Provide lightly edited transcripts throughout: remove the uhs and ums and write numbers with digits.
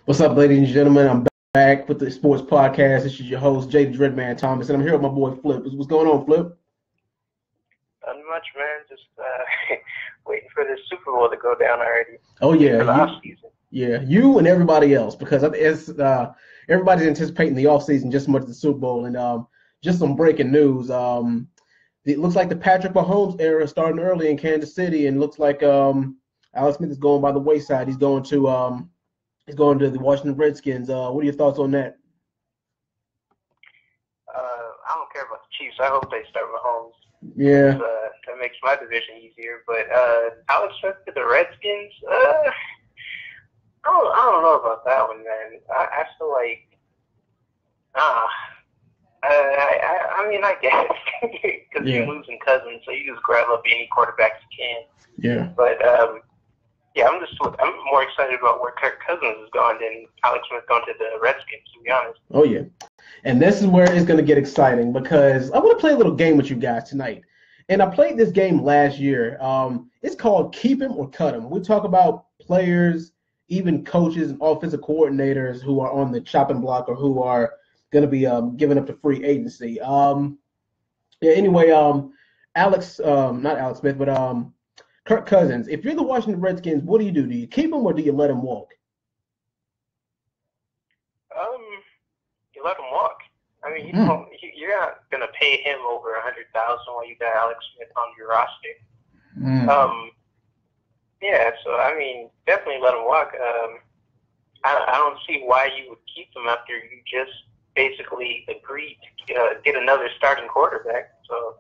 What's up, ladies and gentlemen? I'm back with the sports podcast. This is your host, TheDreadMan Thomas, and I'm here with my boy Flip. What's going on, Flip? Not much, man. Just waiting for the Super Bowl to go down already. Oh yeah, for the off season. Yeah, you and everybody else, because it's everybody's anticipating the off season just as much as the Super Bowl. And just some breaking news. It looks like the Patrick Mahomes era is starting early in Kansas City, and looks like Alex Smith is going by the wayside. He's going to the Washington Redskins. What are your thoughts on that? I don't care about the Chiefs. I hope they start Mahomes. Yeah. That makes my division easier. But Alex Smith to the Redskins, I don't know about that one, man. I feel like, I mean, I guess, because you're losing Cousins, so you just grab up any quarterback you can. Yeah. But, yeah, I'm more excited about where Kirk Cousins is going than Alex Smith going to the Redskins, to be honest. Oh, yeah. And this is where it's going to get exciting, because I want to play a little game with you guys tonight. And I played this game last year. It's called Keep 'Em or Cut 'Em. We talk about players, even coaches and offensive coordinators who are on the chopping block or who are going to be giving up to free agency. Anyway, Alex, not Alex Smith, but Kirk Cousins. If you're the Washington Redskins, what do? Do you keep him or do you let him walk? You let him walk. I mean, you're not gonna pay him over $100,000 while you got Alex Smith on your roster. Yeah. So I mean, definitely let him walk. I don't see why you would keep him after you just basically agreed to get another starting quarterback. So.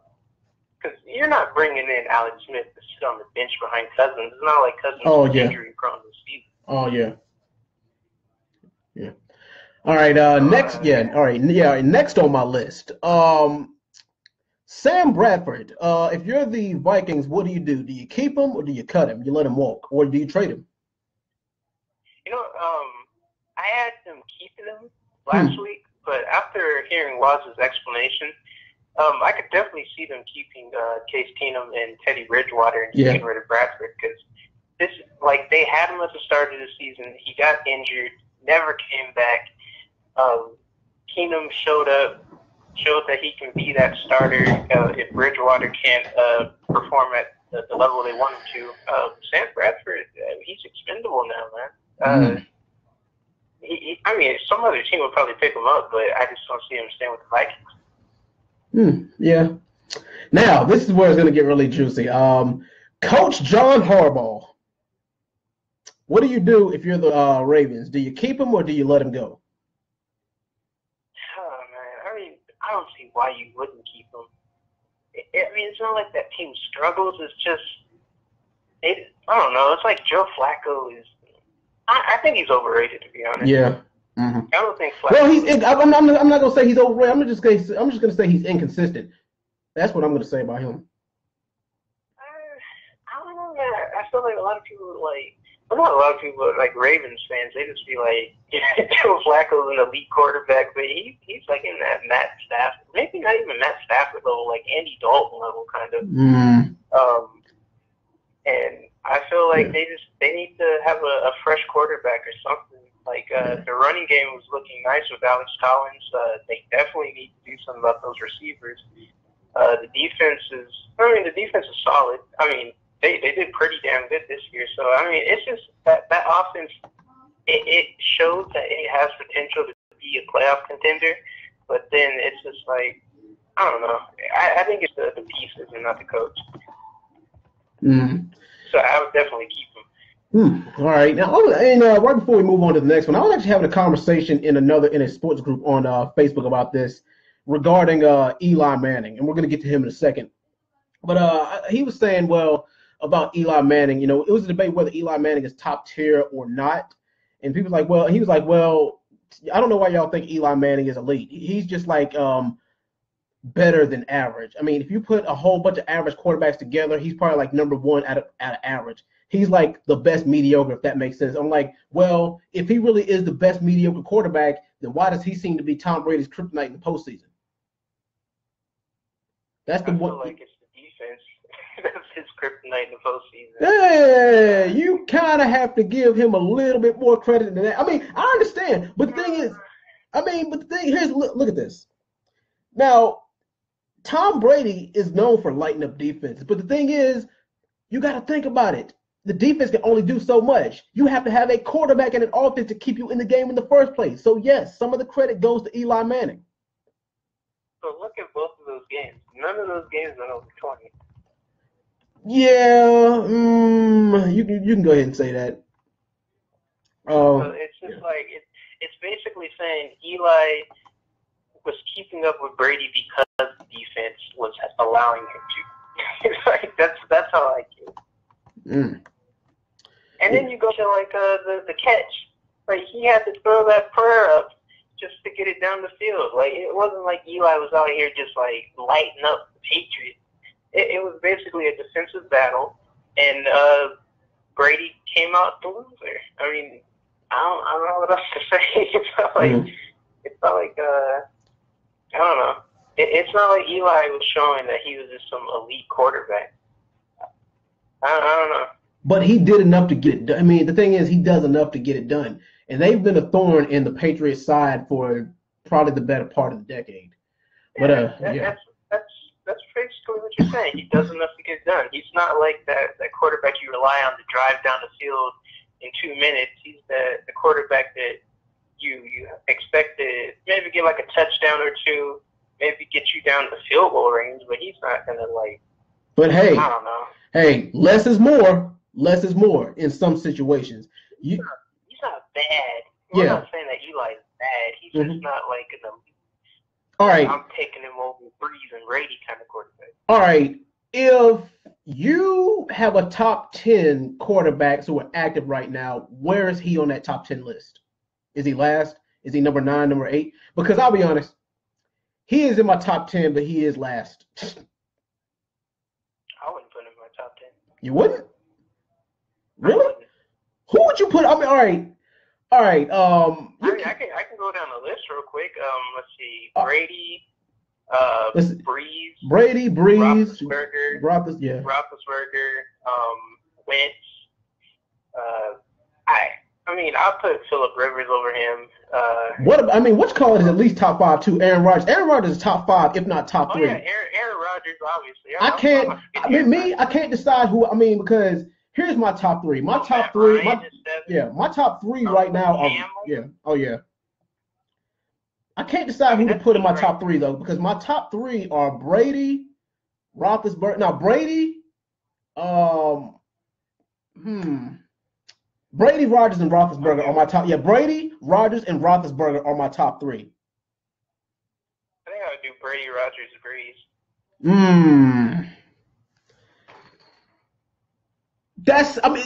Because you're not bringing in Alex Smith to sit on the bench behind Cousins. It's not like Cousins is injury prone this season. Oh yeah. Yeah. All right. Next. Yeah. All right. Yeah. Next on my list. Sam Bradford. If you're the Vikings, what do? Do you keep him or do you cut him? You let him walk, or do you trade him? You know, I had them keeping him last week, but after hearing Waz's explanation. I could definitely see them keeping Case Keenum and Teddy Bridgewater and getting rid of Bradford, because they had him at the start of the season. He got injured, never came back. Keenum showed that he can be that starter if Bridgewater can't perform at the level they want him to. Sam Bradford, he's expendable now, man. I mean, some other team would probably pick him up, but I just don't see him staying with the Vikings. Yeah. Now, this is where it's going to get really juicy. Coach John Harbaugh. What do you do if you're the Ravens? Do you keep him or do you let him go? Oh, man. I mean, I don't see why you wouldn't keep him. I mean, it's not like that team struggles. It's just, I don't know. It's like Joe Flacco is, I think he's overrated, to be honest. Yeah. I don't think Flacco. Well, I'm not gonna say he's overrated. I'm just gonna say he's inconsistent. That's what I'm gonna say about him. I don't know, man. I feel like a lot of people not a lot of people like Ravens fans. They just be like, Joe Flacco's an elite quarterback, but he's like in that Matt Stafford, maybe not even Matt Stafford level, like Andy Dalton level, kind of. And I feel like they need to have a fresh quarterback or something. Like, the running game was looking nice with Alex Collins. They definitely need to do something about those receivers. The defense is solid. I mean, they did pretty damn good this year. So, I mean, it's just that offense, it shows that it has potential to be a playoff contender. But then it's just like, I don't know. I think it's the pieces and not the coach. So I would definitely keep him. All right. Now, right before we move on to the next one, I was actually having a conversation in a sports group on Facebook about this regarding Eli Manning, and we're going to get to him in a second. But he was saying, well, about Eli Manning, it was a debate whether Eli Manning is top tier or not, and people he was like, well, I don't know why y'all think Eli Manning is elite. He's just like better than average. I mean, if you put a whole bunch of average quarterbacks together, he's probably like number one out of average. He's like the best mediocre, if that makes sense. I'm like, well, if he really is the best mediocre quarterback, then why does he seem to be Tom Brady's kryptonite in the postseason? I feel like it's the defense. his kryptonite in the postseason. Yeah, you kind of have to give him a little bit more credit than that. I mean, I understand, but the thing is, here's look at this. Now, Tom Brady is known for lighting up defenses, but the thing is, you got to think about it. The defense can only do so much. You have to have a quarterback and an offense to keep you in the game in the first place. So, yes, some of the credit goes to Eli Manning. So, look at both of those games. None of those games went over 20. Yeah, you can go ahead and say that. So it's just like it's basically saying Eli was keeping up with Brady because the defense was allowing him to. Like that's how I feel. And then you go to like the catch. Like he had to throw that prayer up just to get it down the field. Like it wasn't like Eli was out here just like lighting up the Patriots. It was basically a defensive battle, and Brady came out the loser. I mean, I don't know what else to say. It's not like I don't know. It's not like Eli was showing that he was just some elite quarterback. I don't know. But he did enough to get it done. I mean, the thing is, he does enough to get it done. And they've been a thorn in the Patriots' side for probably the better part of the decade. But that's basically what you're saying. He does enough to get it done. He's not like that quarterback you rely on to drive down the field in 2 minutes. He's the quarterback that you expect to maybe get like a touchdown or two, maybe get you down to field goal range, but he's not gonna like. But hey, I don't know. Hey, less is more. Less is more in some situations. He's not bad. I'm not saying that Eli is bad. He's just not like an elite. All right. I'm taking him over Breeze and Brady kind of quarterback. All right. If you have a top 10 quarterbacks who are active right now, where is he on that top 10 list? Is he last? Is he number 9, number 8? Because I'll be honest, he is in my top 10, but he is last. I wouldn't put him in my top 10. You wouldn't? Really? Who would you put? I mean, all right. I can go down the list real quick. Let's see. Brady, Breeze. Brady, Breeze. Roethlisberger. Wentz. I'll put Phillip Rivers over him. What's called is at least top 5 too. Aaron Rodgers. Aaron Rodgers is top 5, if not top 3. Yeah, Aaron Rodgers, obviously. I can't decide who. I mean, because here's my top 3. My top 3 right now are I can't decide who to put in my top 3 though, because my top 3 are Brady, Roethlisberger. Now Brady, Brady, Rodgers, and Roethlisberger are my top. Yeah, Brady, Rodgers, and Roethlisberger are my top 3. I think I would do Brady, Rodgers, Breeze.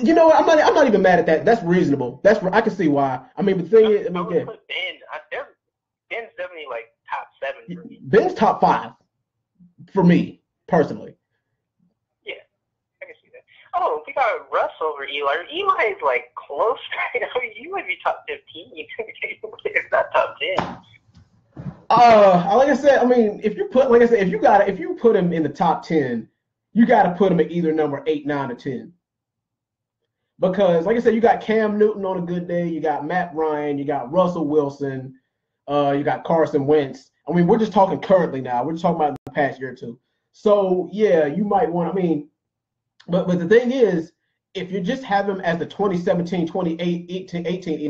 You know what? I'm not even mad at that. That's reasonable. I can see why. I mean, the thing is, put Ben. Ben's definitely like top 7 for me. Ben's top 5 for me personally. Yeah, I can see that. Oh, we got Russ over Eli. Eli is like close. I mean, you would be top 15. It's not top 10. Like I said, I mean, if you put him in the top 10, you got to put him at either number 8, 9, or 10. Because, like I said, you got Cam Newton on a good day, you got Matt Ryan, you got Russell Wilson, you got Carson Wentz. I mean, we're just talking currently now. We're just talking about the past year or two. So, yeah, you might want, but the thing is, if you just have him as the 2017, 2018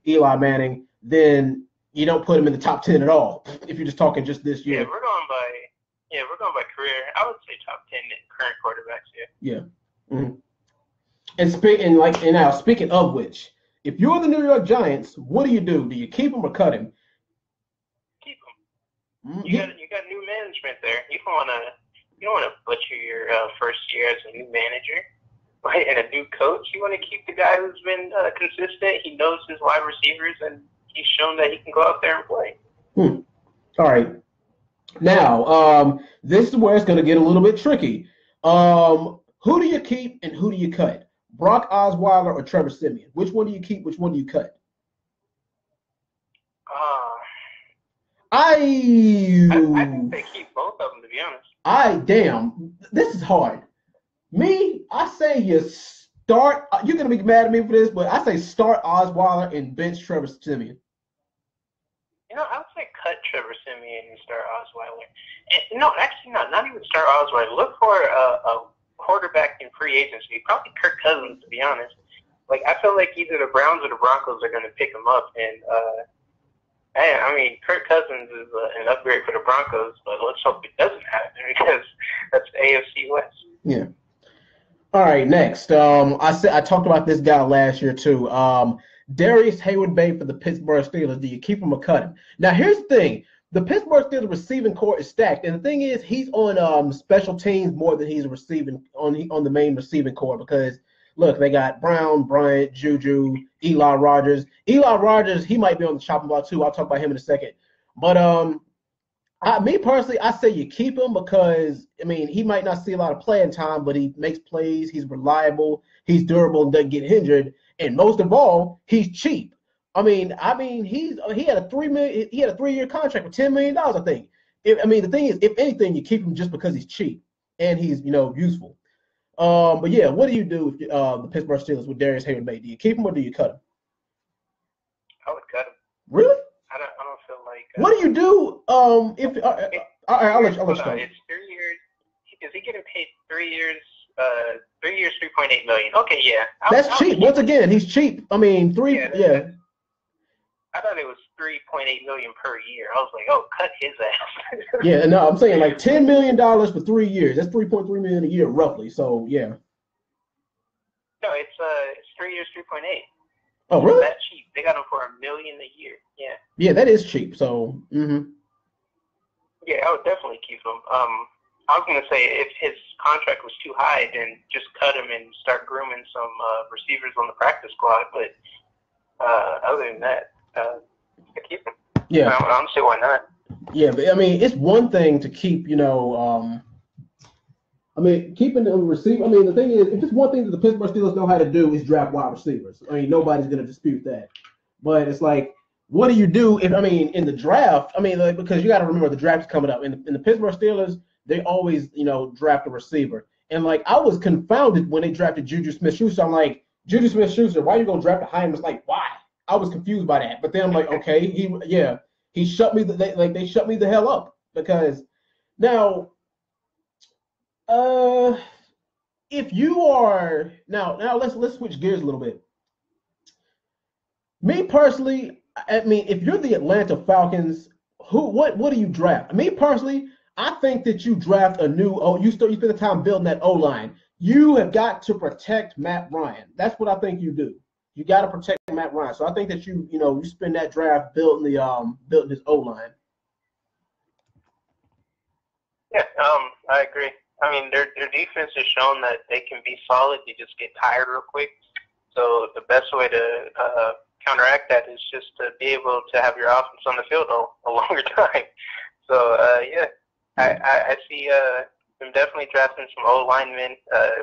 Eli Manning, then you don't put him in the top 10 at all if you're just talking just this year. Yeah, we're going by career. I would say top 10 current quarterbacks here. Yeah. Mm-hmm. And speaking of which, if you're the New York Giants, what do? Do you keep him or cut him? Keep him. Mm-hmm. You got new management there. You don't want to butcher your first year as a new manager, right? And a new coach. You want to keep the guy who's been consistent. He knows his wide receivers, and he's shown that he can go out there and play. All right. Now, this is where it's going to get a little bit tricky. Who do you keep and who do you cut? Brock Osweiler or Trevor Siemian? Which one do you keep? Which one do you cut? I think they keep both of them, to be honest. This is hard. Me, I say you start. You're gonna be mad at me for this, but I say start Osweiler and bench Trevor Siemian. I would say cut Trevor Siemian and start Osweiler. And, no, actually not even start Osweiler. Look for a quarterback in free agency. Probably Kirk Cousins, to be honest. Like, I feel like either the Browns or the Broncos are going to pick him up. And, I mean, Kirk Cousins is an upgrade for the Broncos, but let's hope it doesn't happen because that's the AFC West. Yeah. All right, next. I talked about this guy last year too. Darius Hayward-Bay for the Pittsburgh Steelers. Do you keep him or cut him? Now, here's the thing. The Pittsburgh Steelers receiving core is stacked, and the thing is, he's on special teams more than he's receiving on the main receiving core because look, they got Brown, Bryant, Juju, Eli Rogers. Eli Rogers, he might be on the chopping block too. I'll talk about him in a second. But me personally, I say you keep him because I mean he might not see a lot of playing time, but he makes plays. He's reliable. He's durable and doesn't get injured. And most of all, he's cheap. I mean, he had a three-year contract for $10 million. I think. The thing is, if anything, you keep him just because he's cheap and he's useful. But yeah, what do you do with the Pittsburgh Steelers with Darius Hayward-Bay? Do you keep him or do you cut him? I would cut him. Really? I don't feel like. What do you do if? I'll let you go. It's 3 years. Is he getting paid 3 years? 3 years, $3.8 million. Okay, yeah. That's cheap. Once again, he's cheap. I mean, yeah. I thought it was $3.8 million per year. I was like, oh, cut his ass. Yeah, no, I'm saying like $10 million for 3 years. That's $3.3 million a year, roughly. So yeah. No, it's 3 years, 3.8. Oh, really? That's cheap. They got him for $1 million a year. Yeah. Yeah, that is cheap. So. Yeah, I would definitely keep him. I was going to say if his contract was too high, then just cut him and start grooming some receivers on the practice squad. But other than that, I keep him. Yeah. I don't see why not. Yeah, but I mean, it's one thing to keep, keeping the receiver. The thing is, if it's one thing that the Pittsburgh Steelers know how to do is draft wide receivers. Nobody's going to dispute that. But it's like, what do you do if, in the draft, because you got to remember the draft is coming up. In the Pittsburgh Steelers, they always, draft a receiver. And, I was confounded when they drafted Juju Smith-Schuster. I'm like, Juju Smith-Schuster, why are you going to draft a high end? It's like, why? I was confused by that. But then I'm like, okay, he shut me, they shut me the hell up. Because now, if you are, now let's switch gears a little bit. Me personally, if you're the Atlanta Falcons, what do you draft? Me personally, I think that you draft you spend the time building that O-line. You have got to protect Matt Ryan. That's what I think you do. You got to protect Matt Ryan. So I think that you spend that draft building his O-line. Yeah, I agree. Their defense has shown that they can be solid. You just get tired real quick. So the best way to counteract that is just to be able to have your offense on the field a longer time. So I see them definitely drafting some old linemen,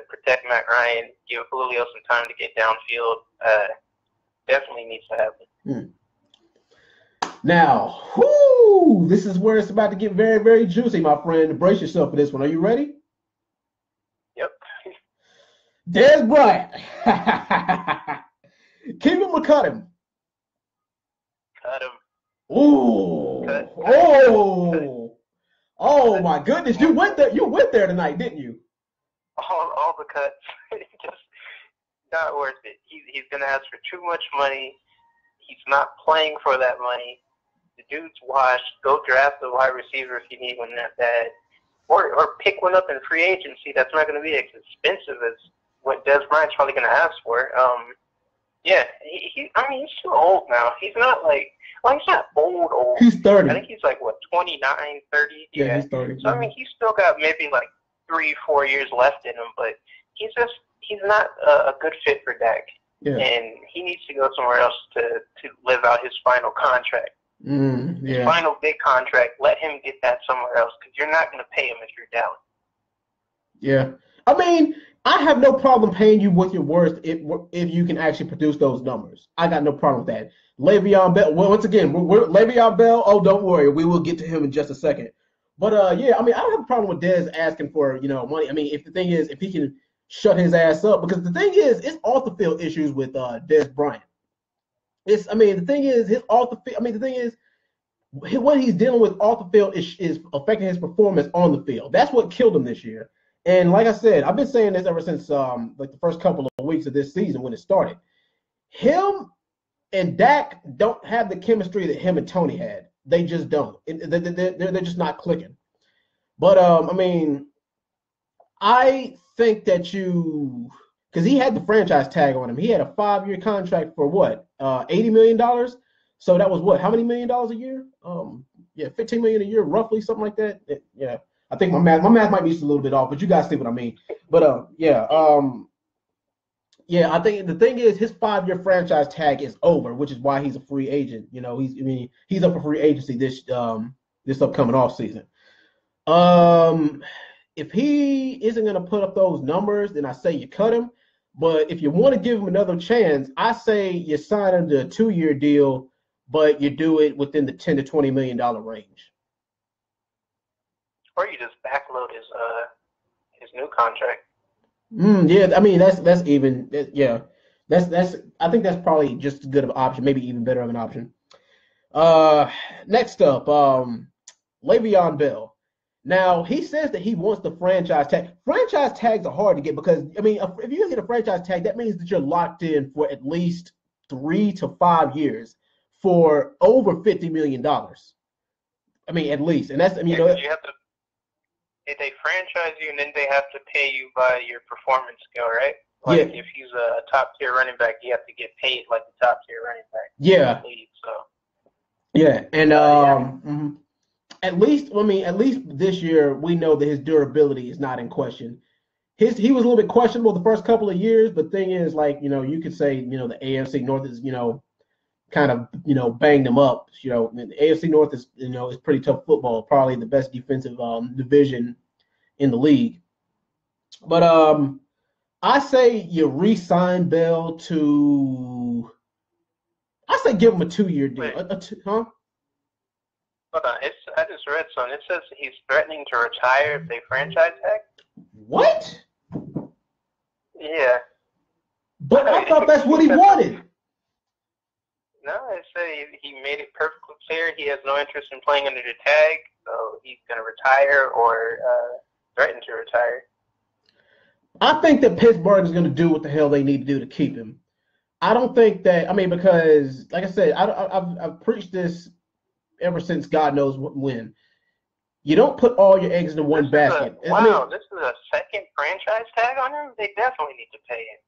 protect Matt Ryan, give Julio some time to get downfield. Definitely needs to happen. Now, this is where it's about to get very, very juicy, my friend. Brace yourself for this one. Are you ready? Yep. Dez Bryant. Keep him or cut him? Cut him. Ooh. Cut. Oh my goodness. You went there tonight, didn't you? All the cuts. Just not worth it. He's going to ask for too much money. He's not playing for that money. The dude's washed. Go draft a wide receiver if you need one that bad. Or pick one up in free agency that's not going to be as expensive as what Dez Bryant's probably going to ask for. He's too old now. He's not he's not old. He's 30. I think he's 29, 30. Yeah, he's 30. So, he's still got maybe 3-4 years left in him, but he's not a good fit for Dak. Yeah. And he needs to go somewhere else to live out his final contract. His final big contract, let him get that somewhere else because you're not going to pay him if you're Dallas. Yeah. I have no problem paying you what you're worth if you can actually produce those numbers. I got no problem with that. Le'Veon Bell, once again, Le'Veon Bell, don't worry. We will get to him in just a second. But yeah, I mean, I don't have a problem with Dez asking for money. I mean, if the thing is, if he can shut his ass up, because the thing is, it's off the field issues with Dez Bryant. I mean, the thing is, his off the field. I mean, the thing is, what he's dealing with off the field is affecting his performance on the field. That's what killed him this year. And like I said, I've been saying this ever since like the first couple of weeks of this season when it started. Him and Dak don't have the chemistry that him and Tony had. They just don't. They're just not clicking. But I mean, I think that because he had the franchise tag on him. He had a 5-year contract for what, $80 million. So that was what? How many $1 million a year? Yeah, $15 million a year, roughly, something like that. Yeah, I think my math might be just a little bit off, but you guys see what I mean. But yeah, yeah, I think the thing is his 5-year franchise tag is over, which is why he's a free agent. He's up for free agency this upcoming off season. If he isn't going to put up those numbers, then I say you cut him. But if you want to give him another chance, I say you sign him to a 2-year deal, but you do it within the $10 to $20 million range. Or you just backload his new contract. Yeah, I mean that's even. Yeah, that's. I think that's probably just as good of an option, maybe even better of an option. Next up, Le'Veon Bell. Now he says that he wants the franchise tag. Franchise tags are hard to get because I mean, if you get a franchise tag, that means that you're locked in for at least 3 to 5 years for over $50 million. I mean, at least, and that's you have to. They franchise you, and then they have to pay you by your performance scale, right? Like if he's a top tier running back, you have to get paid like a top tier running back. Yeah. So. Yeah, and at least this year we know that his durability is not in question. He was a little bit questionable the first couple of years, but thing is, like you could say the AFC North is kind of banged him up. The AFC North is is pretty tough football, probably the best defensive division in the league. But I say you re-sign Bell to. I say give him a 2-year deal. Huh? Hold on, I just read something. It says he's threatening to retire if they franchise tag. What? Yeah. But I thought that's what he wanted. No, it said he made it perfectly clear he has no interest in playing under the tag, so he's going to retire or threaten to retire. I think that Pittsburgh is going to do what the hell they need to do to keep him. I don't think that. I mean, because like I said, I've preached this ever since God knows when. You don't put all your eggs in one basket. This is a second franchise tag on him? They definitely need to pay him.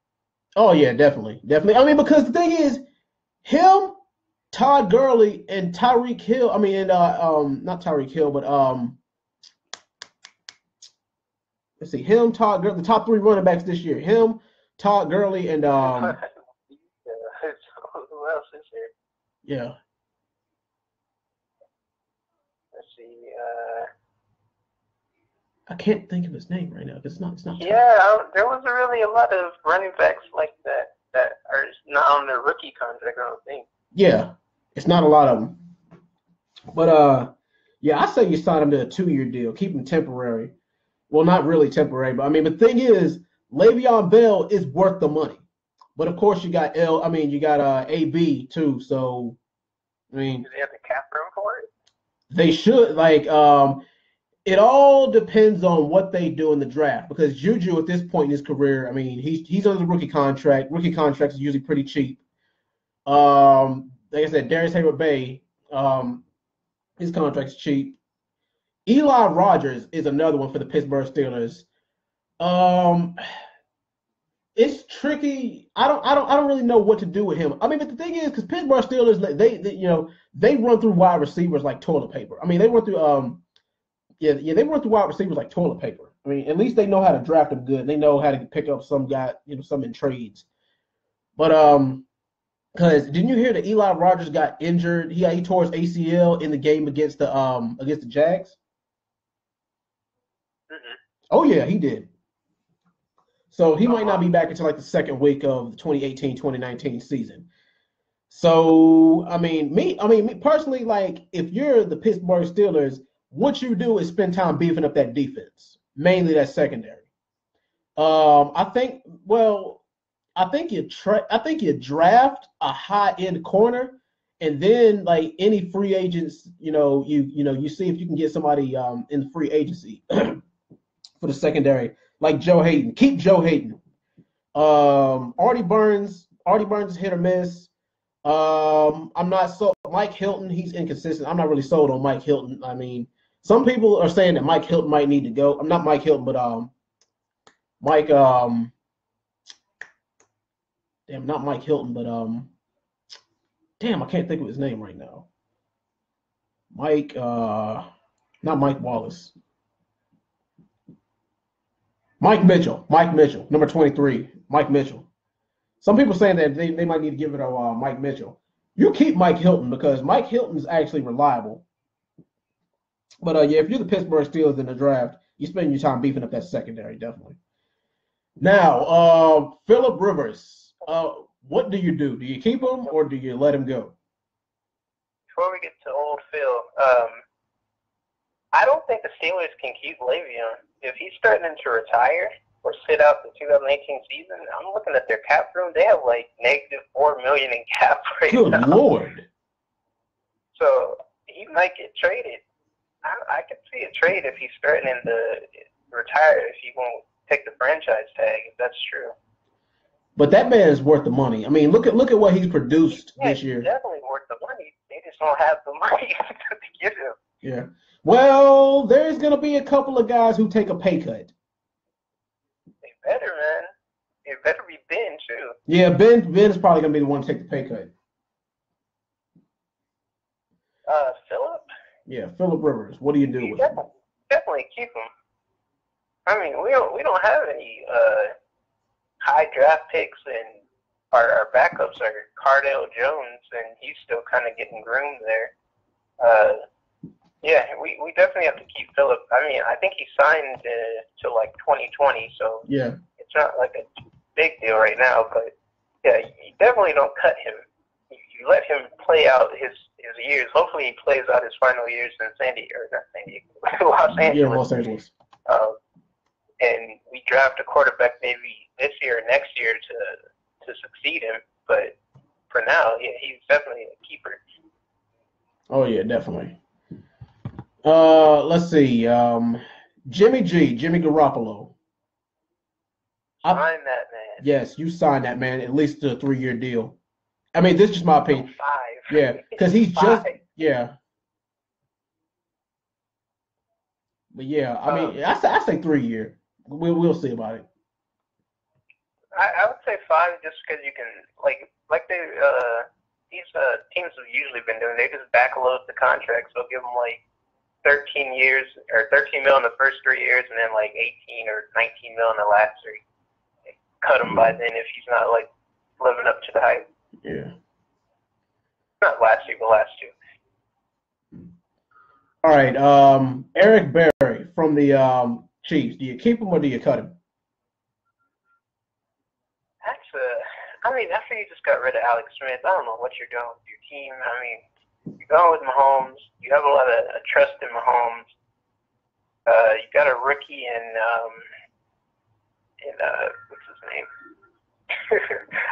Oh, yeah, definitely. I mean, because the thing is, him, Todd Gurley, and Tyreek Hill, I mean, and not Tyreek Hill, but let's see, him, Todd Gurley, the top 3 running backs this year. Him, Todd Gurley, and who else is here? Yeah. Let's see. I can't think of his name right now because it's not. Yeah, there wasn't really a lot of running backs like that are not on their rookie contract, I don't think. Yeah, it's not a lot of them. But yeah, I say you sign him to a 2-year deal, keep him temporary. Well, not really temporary, but I mean, the thing is, Le'Veon Bell is worth the money. But of course, you got AB too. So, I mean, do they have the cap room for it? They should. It all depends on what they do in the draft because Juju at this point in his career, I mean, he's under the rookie contract. Rookie contracts are usually pretty cheap. Like I said, Darius Heyward-Bey, his contract's cheap. Eli Rogers is another one for the Pittsburgh Steelers. It's tricky. I don't really know what to do with him. I mean, but the thing is, because Pittsburgh Steelers, they run through wide receivers like toilet paper. I mean, they run through they run through wide receivers like toilet paper. I mean, at least they know how to draft them good. They know how to pick up some guy, some in trades. But because didn't you hear that Eli Rogers got injured? He tore his ACL in the game against the Jags. Mm-hmm. Oh yeah, he did. So he might not be back until like the second week of the 2018-2019 season. So me personally, like if you're the Pittsburgh Steelers, what you do is spend time beefing up that defense, mainly that secondary. I think. Well, I think you draft a high end corner, and then like any free agents, you see if you can get somebody in the free agency for the secondary, like Joe Hayden. Keep Joe Hayden. Artie Burns is hit or miss. I'm not so Mike Hilton. He's inconsistent. I'm not really sold on Mike Hilton. I mean, some people are saying that Mike Hilton might need to go. I'm not Mike Hilton, but Mike not Mike Hilton, but I can't think of his name right now. Mike, not Mike Wallace. Mike Mitchell, number 23, Mike Mitchell. Some people saying that they might need to give it to Mike Mitchell. You keep Mike Hilton because Mike Hilton is actually reliable. But yeah, if you're the Pittsburgh Steelers in the draft, you spend your time beefing up that secondary, definitely. Now, Phillip Rivers, what do you do? Do you keep him or do you let him go? Before we get to old Phil, I don't think the Steelers can keep Le'Veon. If he's starting to retire or sit out the 2018 season, I'm looking at their cap room. They have like -$4 million in cap right Good now. Lord. So he might get traded. I could see a trade if he's threatening to retire, if he won't take the franchise tag, if that's true. But that man is worth the money. I mean, look at what he's produced this year. He's definitely worth the money. They just don't have the money to give him. Yeah. Well, there's going to be a couple of guys who take a pay cut. They better, man. It better be Ben, too. Yeah, Ben is probably going to be the one to take the pay cut. Phillip? Yeah, Phillip Rivers. What do you do with him? Definitely keep him. I mean, we don't have any high draft picks, and our backups are Cardale Jones, and he's still kind of getting groomed there. Yeah, we definitely have to keep Phillip. I mean, I think he signed to like 2020, so yeah, it's not like a big deal right now. But yeah, you definitely don't cut him. You let him play out his years. Hopefully, he plays out his final years in Los Angeles. Yeah, Los Angeles. And we draft a quarterback maybe this year or next year to succeed him. But for now, yeah, he's definitely a keeper. Oh yeah, definitely. Let's see. Jimmy Garoppolo. Sign that man. Yes, you signed that man at least to a 3-year deal. I mean, this is just my opinion. 5. Yeah, because he's 5. But yeah, I mean, I say 3-year. We'll see about it. I would say 5 just because you can these teams have usually been doing. They just backload the contracts. They'll give them like 13 years or 13 mil in the first 3 years, and then like 18 or 19 mil in the last 3. They cut him by then if he's not like living up to the hype. Yeah. Not last year, but last 2. All right. Eric Berry from the Chiefs. Do you keep him or do you cut him? I mean, after you just got rid of Alex Smith, I don't know what you're doing with your team. I mean, you're going with Mahomes. You have a lot of trust in Mahomes. You got a rookie in what's his name?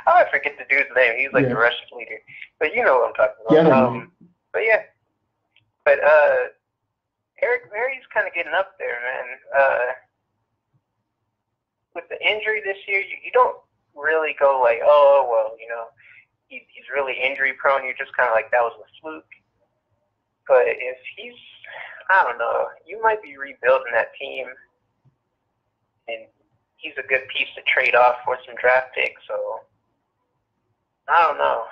I forget the dude's name. He's like the Russian leader. But you know what I'm talking about. Yeah, But Eric Berry's kind of getting up there, man. With the injury this year, you don't really go like, oh, well, you know, he's really injury prone. You're just kind of like, that was a fluke. But if he's, I don't know, you might be rebuilding that team, and he's a good piece to trade off for some draft picks. So, I don't know.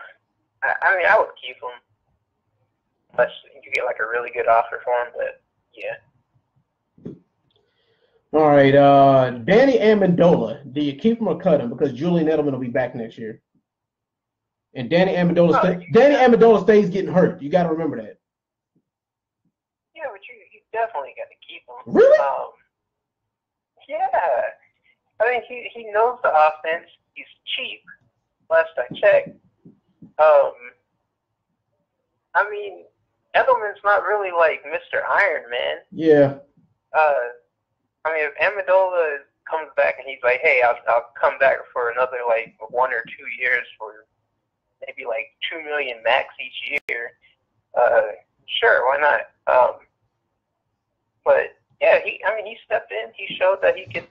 I mean, I would keep him. Unless you get like a really good offer for him, but yeah. All right, Danny Amendola. Do you keep him or cut him? Because Julian Edelman will be back next year, and Danny Amendola stays getting hurt. You got to remember that. Yeah, but you definitely got to keep him. Really? Yeah. I mean, he knows the offense. He's cheap. Last I checked. I mean, Edelman's not really like Mr. Iron Man. Yeah. I mean, if Amendola comes back and he's like, hey, I'll come back for another like 1 or 2 years for maybe like $2 million max each year, sure, why not? But yeah, he stepped in. He showed that he can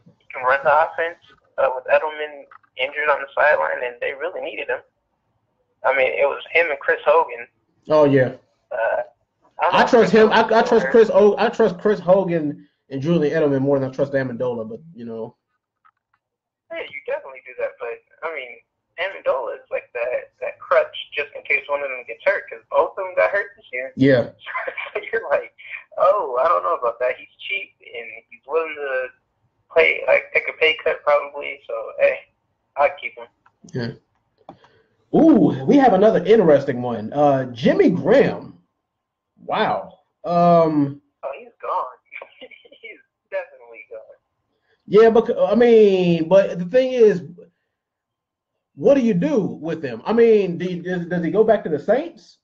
run the offense with Edelman injured on the sideline, and they really needed him. I mean, it was him and Chris Hogan. Oh yeah. I trust him. I trust Chris. I trust Chris Hogan and Julian Edelman more than I trust Amendola. But you know. Yeah, you definitely do that. But I mean, Amendola is like that crutch just in case one of them gets hurt, because both of them got hurt this year. Yeah. So you're like, oh, I don't know about that. He's cheap and he's willing to take a pay cut probably. So hey, I'd keep him. Yeah. Ooh, we have another interesting one. Jimmy Graham. Wow. Oh, he's gone. He's definitely gone. Yeah, but the thing is, what do you do with him? I mean, does he go back to the Saints?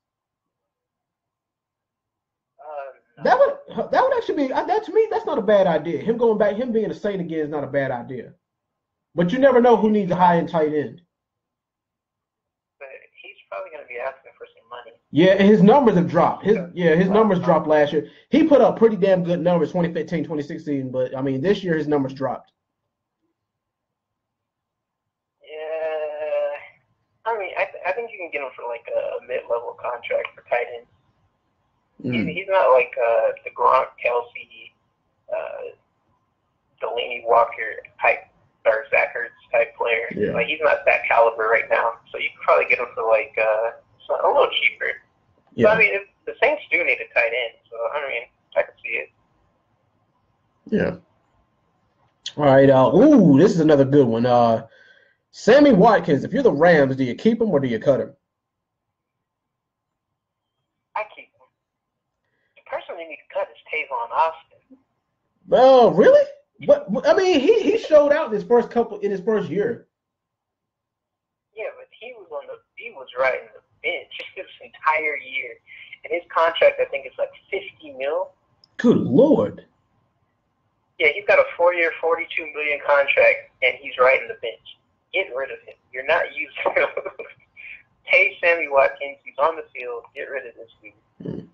No. That would actually be that to me. That's not a bad idea. Him going back, him being a Saint again is not a bad idea. But you never know who needs a high-end tight end. But he's probably going to be asking for some money. Yeah, and his numbers have dropped. His numbers dropped last year. He put up pretty damn good numbers 2015, 2016, but I mean this year his numbers dropped. Yeah, I mean I think you can get him for like a mid-level contract for tight end. He's not like the Gronk, Kelsey, Delaney Walker type or Zach Ertz type player. Yeah. Like he's not that caliber right now, so you can probably get him for like a little cheaper. Yeah. But I mean, the Saints do need a tight end, so I mean, I can see it. Yeah. All right. This is another good one. Sammy Watkins. If you're the Rams, do you keep him or do you cut him? I keep him. The person they need to cut is Tavon Austin. Oh, really? But I mean, he showed out in his first year. Yeah, but he was riding the bench this entire year, and his contract I think is like $50 million. Good Lord. Yeah, he's got a 4-year, $42 million contract, and he's riding the bench. Get rid of him. You're not using him. Pay Sammy Watkins. He's on the field. Get rid of this dude.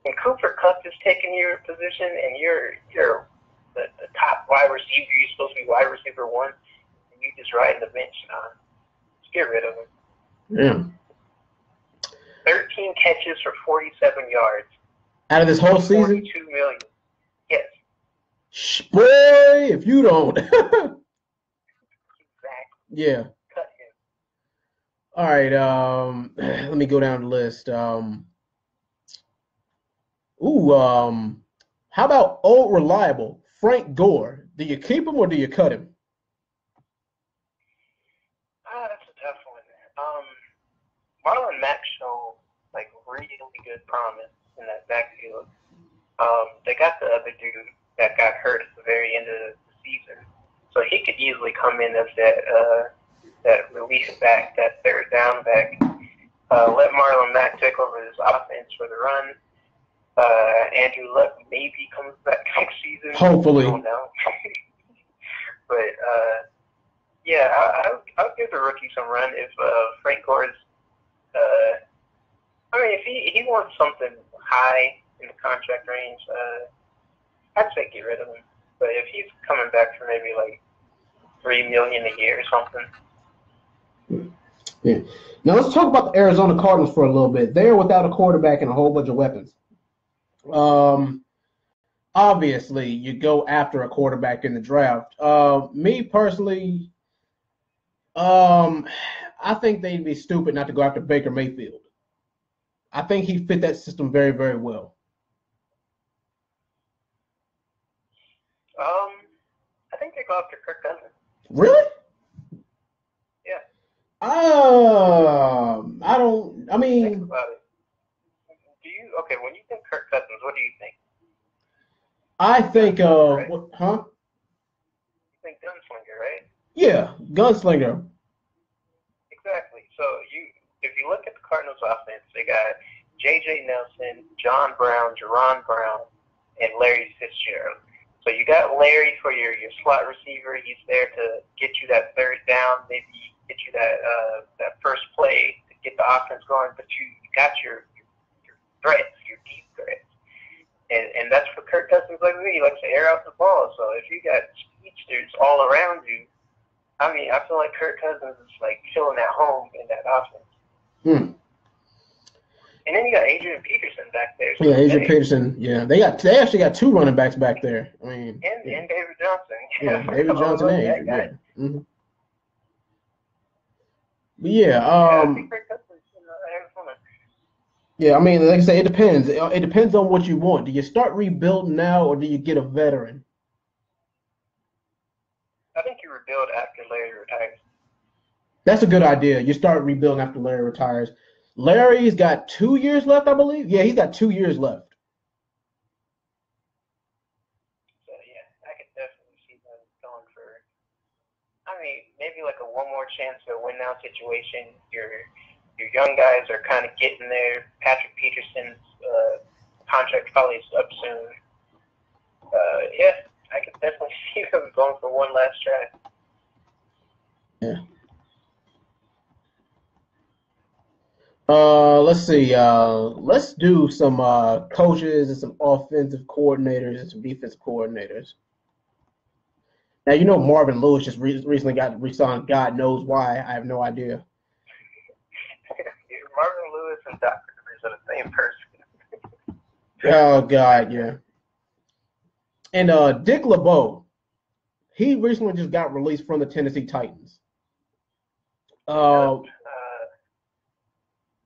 And Cooper Kupp is taking your position, and you're the top wide receiver. You're supposed to be wide receiver 1, and you just riding the bench. Just get rid of him. Yeah. 13 catches for 47 yards. Out of this whole season? $42 million. Yes. Boy, if you don't. Exactly. Yeah. Cut him. All right. Let me go down the list. How about old reliable Frank Gore? Do you keep him or do you cut him? That's a tough one. Marlon Mack showed like really good promise in that backfield. They got the other dude that got hurt at the very end of the season, so he could easily come in as that release back, that third down back. Let Marlon Mack take over this offense for the run. Andrew Luck maybe comes back next season. Hopefully. I don't know. But yeah, I'll give the rookie some run if Frank Gore's. I mean, if he wants something high in the contract range, I'd say get rid of him. But if he's coming back for maybe like $3 million a year or something. Yeah. Now let's talk about the Arizona Cardinals for a little bit. They're without a quarterback and a whole bunch of weapons. Obviously, you go after a quarterback in the draft. Me personally, I think they'd be stupid not to go after Baker Mayfield. I think he fit that system very, very well. I think they go after Kirk Cousins. Really? Yeah. I don't. I mean. Think about it. Okay, when you think Kirk Cousins, what do you think? I think. Right? Huh? You think gunslinger, right? Yeah, gunslinger. Exactly. So if you look at the Cardinals' offense, they got J.J. Nelson, John Brown, Jerron Brown, and Larry Fitzgerald. So you got Larry for your slot receiver. He's there to get you that third down, maybe get you that first play to get the offense going. But you got your threats, your deep threats. And that's for Kirk Cousins like me. He likes to air out the ball. So if you got speedsters all around you, I mean, I feel like Kirk Cousins is like feeling at home in that offense. Hmm. And then you got Adrian Peterson back there. So yeah, Adrian Peterson. Yeah, they actually got two running backs back there. I mean, and David Johnson. Yeah, David Johnson and Adrian. Yeah. Mm-hmm. But I think Kirk Cousins, yeah, I mean, like I say, it depends. It depends on what you want. Do you start rebuilding now, or do you get a veteran? I think you rebuild after Larry retires. That's a good idea. You start rebuilding after Larry retires. Larry's got 2 years left, I believe. Yeah, he's got 2 years left. So, yeah, I could definitely see them going for, I mean, maybe like a one more chance to win now situation. Your young guys are kind of getting there. Patrick Peterson's contract probably is up soon. Yeah, I could definitely see them going for one last try. Yeah. Let's see. Let's do some coaches and some offensive coordinators and some defensive coordinators. Now, you know Marvin Lewis just recently got re-signed. God knows why. I have no idea. Marvin Lewis and Dr. Rivers are the same person. Oh, God, yeah. And Dick LeBeau, he recently just got released from the Tennessee Titans.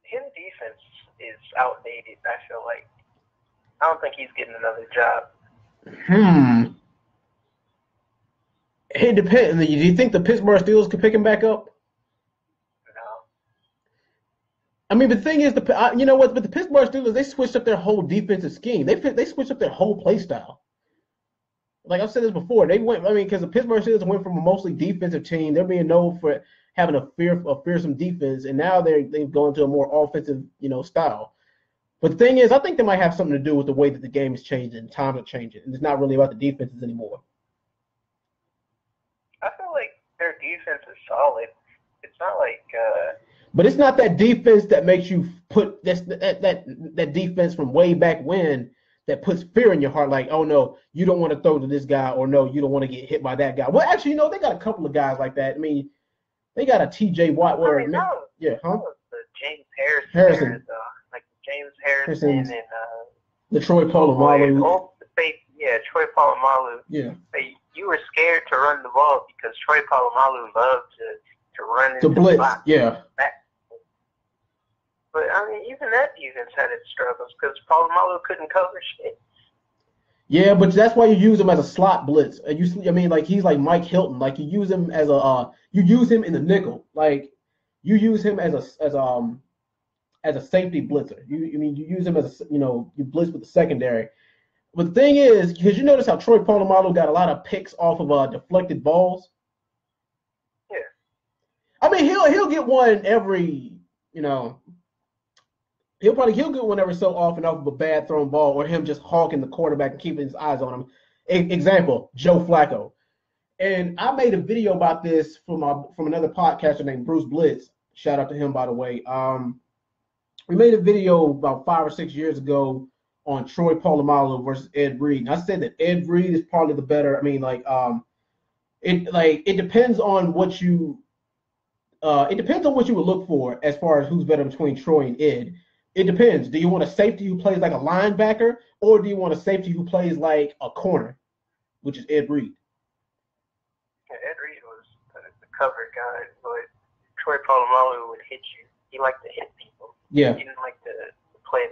His defense is outdated, I feel like. I don't think he's getting another job. It depends. Do you think the Pittsburgh Steelers could pick him back up? No. I mean, the thing is, you know what? But the Pittsburgh Steelers, they switched up their whole defensive scheme. They switched up their whole play style. Like I've said this before, they went. I mean, because the Pittsburgh Steelers went from a mostly defensive team, they're being known for having a fearsome defense, and now they've gone to a more offensive, style. But the thing is, I think they might have something to do with the way that the game is changing and times are changing, and it's not really about the defenses anymore. I feel like their defense is solid. It's not like. But it's not that defense that makes you put that defense from way back when that puts fear in your heart, like, oh no, you don't want to throw to this guy, or no, you don't want to get hit by that guy. Well, actually, they got a couple of guys like that. I mean, they got a T.J. Watt. The James Harrison. Era, like James Harrison and the Troy Polamalu. Troy Polamalu. Yeah. You were scared to run the ball because Troy Polamalu loved to run into blitz. The box. Yeah. But I mean, even that defense had its struggles because Polamalu couldn't cover shit. Yeah, but that's why you use him as a slot blitz. He's like Mike Hilton. Like you use him as you use him in the nickel. Like you use him as a safety blitzer. You use him as you blitz with the secondary. But the thing is, because you notice how Troy Polamalu got a lot of picks off of deflected balls. Yeah. I mean, he'll get one every, He'll get one every so often off of a bad thrown ball, or him just hawking the quarterback and keeping his eyes on him. Example: Joe Flacco. And I made a video about this from another podcaster named Bruce Blitz. Shout out to him, by the way. We made a video about 5 or 6 years ago on Troy Polamalu versus Ed Reed. And I said that Ed Reed is probably the better. I mean, it depends on what you. It depends on what you would look for as far as who's better between Troy and Ed. It depends. Do you want a safety who plays like a linebacker, or do you want a safety who plays like a corner, which is Ed Reed? Yeah, Ed Reed was the cover guy, but Troy Polamalu would hit you. He liked to hit people. Yeah. He didn't like to play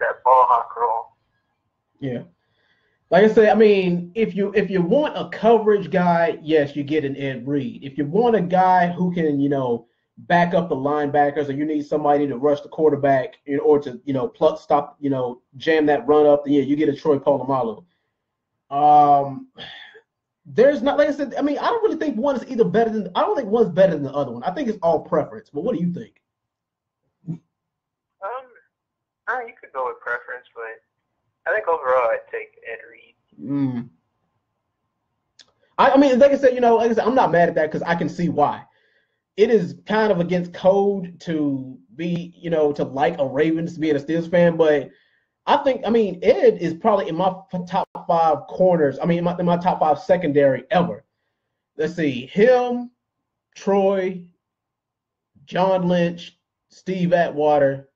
that ball hawk role. Yeah. Like I said, I mean, if you want a coverage guy, yes, you get an Ed Reed. If you want a guy who can, back up the linebackers, or you need somebody to rush the quarterback in order to, stop, jam that run up, you get a Troy Polamalu. There's not, like I said, I mean, I don't really think one is I don't think one's better than the other one. I think it's all preference. But what do you think? I but I think overall I'd take Ed Reed. I mean, like I said, I'm not mad at that because I can see why. It is kind of against code to be, to like a Ravens being a Steelers fan, but I mean, Ed is probably in my top 5 corners. I mean, in my top 5 secondary ever. Let's see, him, Troy, John Lynch, Steve Atwater,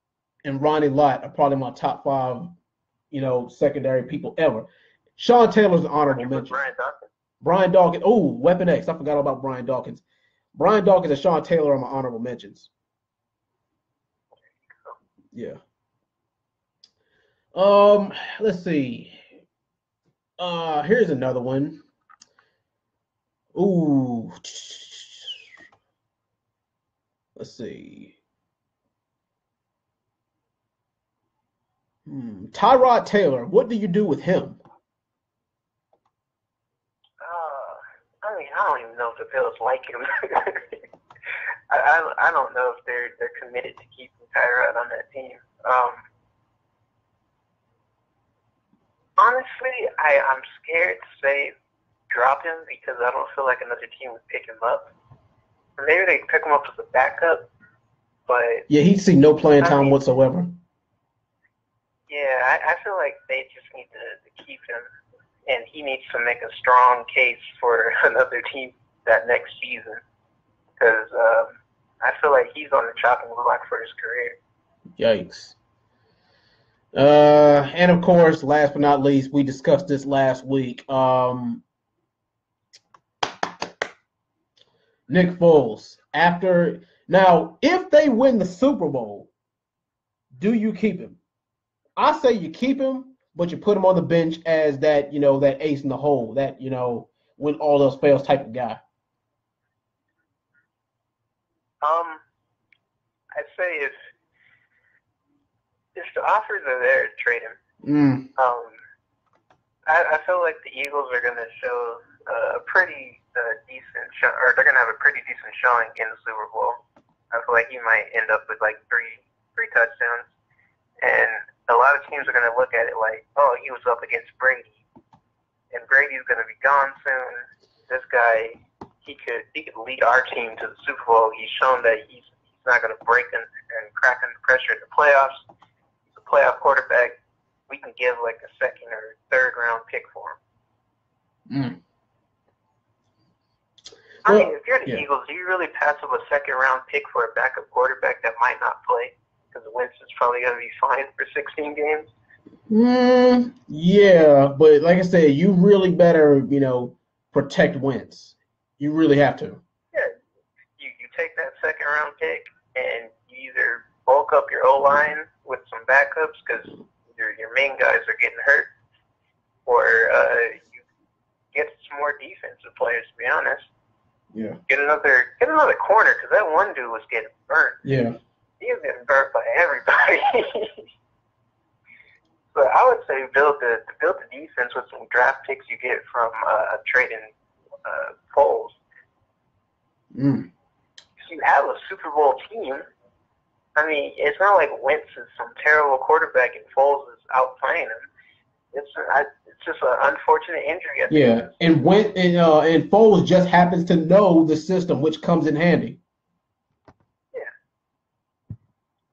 and Ronnie Lott are probably my top 5, secondary people ever. Sean Taylor's an honorable mention. Brian Dawkins. Oh, Weapon X. I forgot about Brian Dawkins. Brian Dawkins and Sean Taylor are my honorable mentions. Yeah. Let's see. Here's another one. Ooh. Let's see. Tyrod Taylor. What do you do with him? I mean, I don't even know if the Bills like him. I don't know if they're committed to keeping Tyrod on that team. Honestly, I'm scared to say drop him because I don't feel like another team would pick him up. Maybe they pick him up as a backup, but yeah, he'd see no playing time whatsoever. Yeah, I feel like they just need to keep him, and he needs to make a strong case for another team that next season because I feel like he's on the chopping block for his career. Yikes. And of course, last but not least, we discussed this last week. Nick Foles. Now, if they win the Super Bowl, do you keep him? I say you keep him, but you put him on the bench as that, that ace in the hole, that, when all else fails type of guy. I'd say if the offers are there, trade him. I feel like the Eagles are going to show a pretty decent show, or they're going to have a pretty decent showing in the Super Bowl. I feel like he might end up with like three touchdowns, and a lot of teams are going to look at it like, oh, he was up against Brady, and Brady's going to be gone soon. This guy, he could lead our team to the Super Bowl. He's shown that he's not going to break and crack under pressure in the playoffs. He's a playoff quarterback. We can give like a second or third round pick for him. I mean, if you're the Eagles, do you really pass up a second round pick for a backup quarterback that might not play? Because Wentz is probably going to be fine for 16 games. Yeah, but like I said, you really better, protect Wentz. You really have to. Yeah, you take that second round pick and you either bulk up your O-line with some backups because your main guys are getting hurt, or you get some more defensive players. To be honest, yeah, get another corner because that one dude was getting burnt. Yeah, he was getting burnt by everybody. But I would say build the defense with some draft picks you get from trading Foles. If you have a Super Bowl team, I mean, it's not like Wentz is some terrible quarterback and Foles is outplaying him. It's just an unfortunate injury. Yeah, and and Foles just happens to know the system, which comes in handy. Yeah.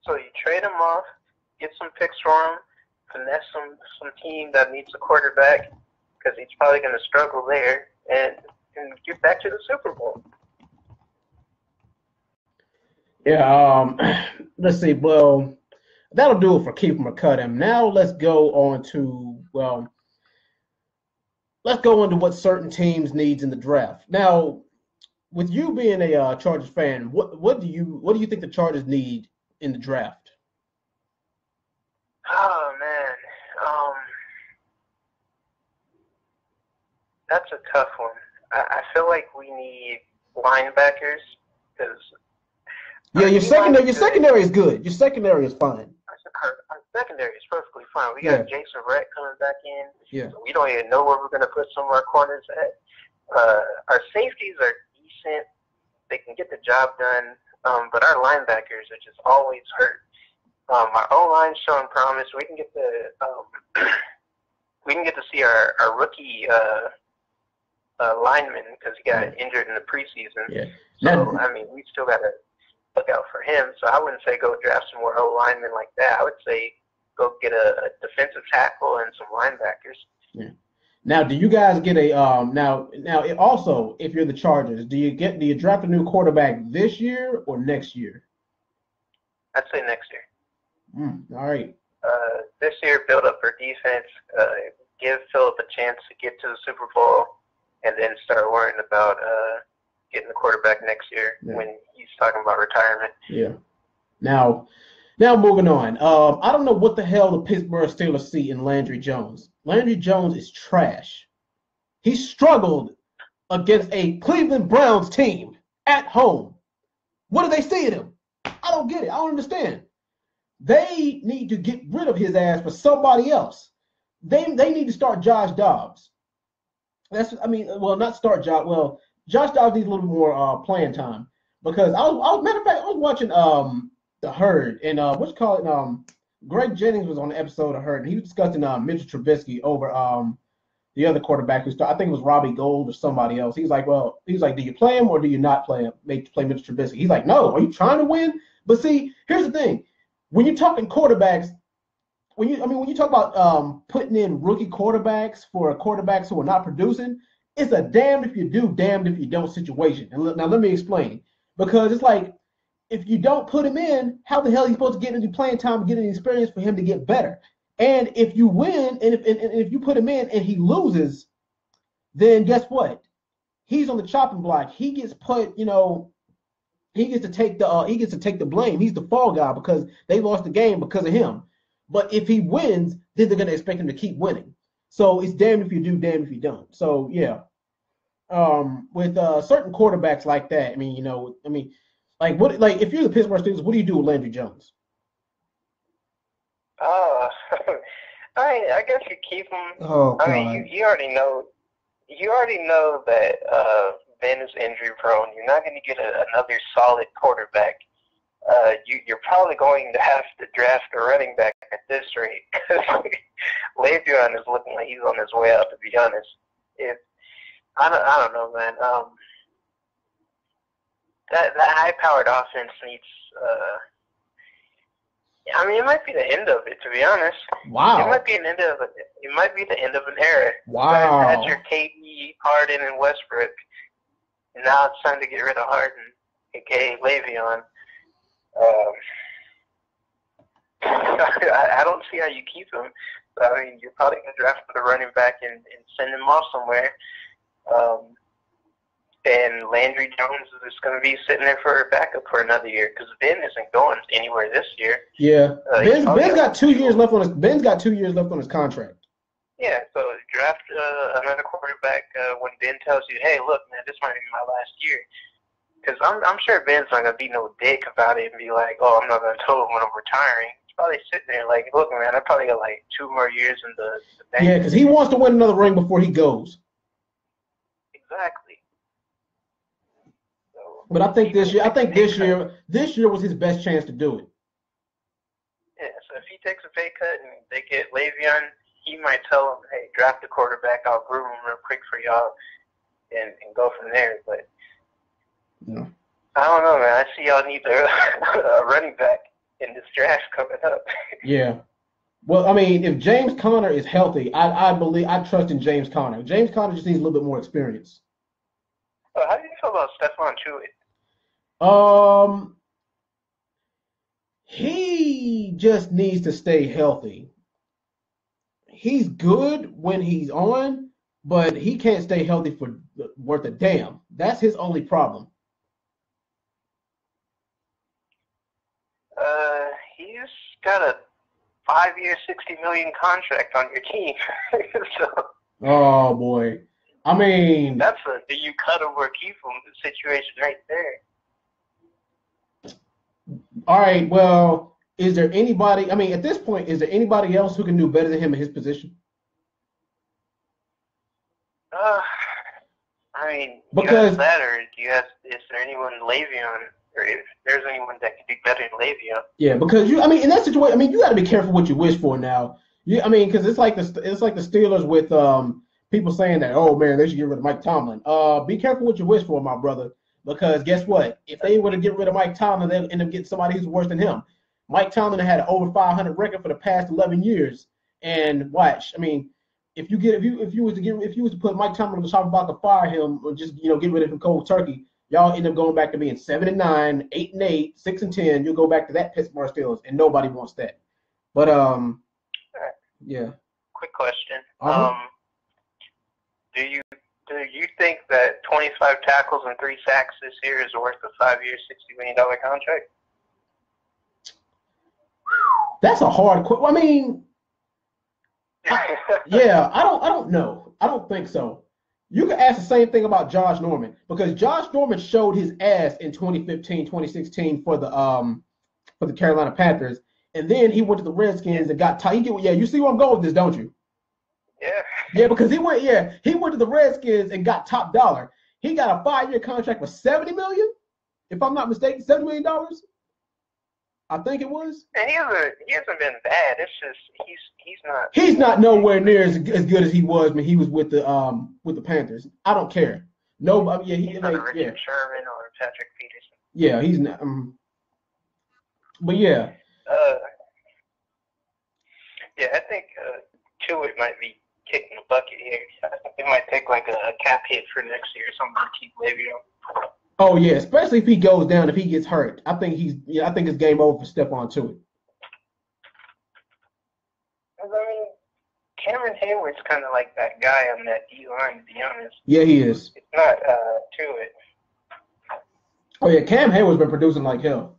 So you trade him off, get some picks for him, finesse some team that needs a quarterback because he's probably going to struggle there, and get back to the Super Bowl. Yeah, let's see. Well, that'll do it for keep him or cut him. Now let's go on to let's go into what certain teams needs in the draft. Now, with you being a Chargers fan, what do you think the Chargers need in the draft? Oh man, that's a tough one. I feel like we need linebackers because. Yeah, your secondary is good. Your secondary is fine. Our secondary is perfectly fine. We got Jason Rhett coming back in. Yeah. So we don't even know where we're going to put some of our corners at. Our safeties are decent. They can get the job done. But our linebackers are just always hurt. Our O line's showing promise. We can get to see our rookie lineman because he got injured in the preseason. Yeah. So I mean, we still got to look out for him. So I wouldn't say go draft some more O linemen like that. I would say go get a defensive tackle and some linebackers. Yeah. Now, do you guys get a now also if you're the Chargers, do you draft a new quarterback this year or next year? I'd say next year. All right. This year, build up for defense. Give Philip a chance to get to the Super Bowl, and then start worrying about getting the quarterback next year when he's talking about retirement. Yeah. Now moving on. I don't know what the hell the Pittsburgh Steelers see in Landry Jones. Landry Jones is trash. He struggled against a Cleveland Browns team at home. What do they see in him? I don't get it. I don't understand. They need to get rid of his ass for somebody else. They need to start Josh Dobbs. Not start Josh. Well, Josh Dobbs needs a little more playing time because matter of fact, I was watching The Herd and Greg Jennings was on the episode of Herd and he was discussing Mitchell Trubisky over the other quarterback who started. I think it was Robbie Gould or somebody else. He's like, do you play him or do you not play him? Play Mitchell Trubisky. He's like, no. Are you trying to win? But see, here's the thing. When you're talking quarterbacks, when you talk about putting in rookie quarterbacks for quarterbacks who are not producing, it's a damned if you do, damned if you don't situation. And now let me explain. Because it's like, if you don't put him in, how the hell are you supposed to get any playing time and get any experience for him to get better? And if you win, and if you put him in and he loses, then guess what? He's on the chopping block. He gets put, he gets to take the blame. He's the fall guy because they lost the game because of him. But if he wins, then they're gonna expect him to keep winning. So it's damned if you do, damned if you don't. So yeah, with certain quarterbacks like that, if you're the Pittsburgh Steelers, what do you do with Landry Jones? I guess you keep him. Oh, God. I mean, you already know that Ben is injury prone. You're not going to get another solid quarterback. You're probably going to have to draft a running back at this rate because Le'Veon is looking like he's on his way out. To be honest, I don't know, man. That high-powered offense needs. It might be the end of it. To be honest, wow. It might be the end of an era. Wow. You had your KD, Harden, and Westbrook. And now it's time to get rid of Harden, aka Le'Veon. I don't see how you keep him. I mean, you're probably going to draft for the running back and send him off somewhere. And Landry Jones is going to be sitting there for a backup for another year because Ben isn't going anywhere this year. Yeah, Ben's got 2 years left on his contract. Yeah, so draft another quarterback when Ben tells you, "Hey, look, man, this might be my last year." Because I'm sure Ben's not gonna be no dick about it and be like, "Oh, I'm not gonna tell him when I'm retiring." He's probably sitting there like, "Look, man, I probably got like 2 more years in the bank." Yeah, because he wants to win another ring before he goes. Exactly. But I think this year was his best chance to do it. Yeah, so if he takes a pay cut and they get Le'Veon, he might tell him, "Hey, draft the quarterback. I'll groom him real quick for y'all, and go from there." But yeah. I don't know, man. I see y'all need a running back in this draft coming up. Yeah. Well, I mean, if James Conner is healthy, I trust in James Conner. James Conner just needs a little bit more experience. How do you feel about Stephon Tuitt? He just needs to stay healthy. He's good when he's on, but he can't stay healthy for worth a damn. That's his only problem. He's got a 5-year, $60 million contract on your team. So, oh boy. I mean, that's a do you cut him or keep him situation right there. All right, well, is there anybody, at this point, is there anybody else who can do better than him in his position? Because that, or is there anyone Le'Veon or if there's anyone that could be better than Le'Veon. Yeah, because in that situation, you got to be careful what you wish for now. Because it's like the Steelers with people saying that, oh man, they should get rid of Mike Tomlin. Be careful what you wish for, my brother, because guess what? If they were to get rid of Mike Tomlin, they'll end up getting somebody who's worse than him. Mike Tomlin had an over 500 record for the past 11 years, and watch. If you was to put Mike Tomlin on the top about to fire him or just get rid of him cold turkey, y'all end up going back to being 7-9, 8-8, 6-10. You'll go back to that Pittsburgh Steelers, and nobody wants that. But yeah. Quick question. Uh-huh. Do you think that 25 tackles and 3 sacks this year is worth a 5-year, $60 million contract? That's a hard question. Yeah, I don't know. I don't think so. You can ask the same thing about Josh Norman, because Josh Norman showed his ass in 2015, 2016 for the Carolina Panthers, and then he went to the Redskins and got tight. You see where I'm going with this, don't you? Yeah. Yeah, because he went to the Redskins and got top dollar. He got a 5-year contract for $70 million, if I'm not mistaken, $70 million. I think it was. And he hasn't been bad. It's just he's not. He's not nowhere near as good as he was when he was with the Panthers. I don't care. No, he's not Richard Sherman or Patrick Peterson. Yeah, he's not. But yeah. Yeah, I think Tua might be kicking the bucket here. I think they might take like a cap hit for next year or something to keep Le'Veon. Oh yeah, especially if he goes down, if he gets hurt. I think it's game over for Stephon Tua. Cameron Hayward's kind of like that guy on that D line, to be honest. Yeah, he is. It's not Tua. Oh yeah, Cam Hayward's been producing like hell.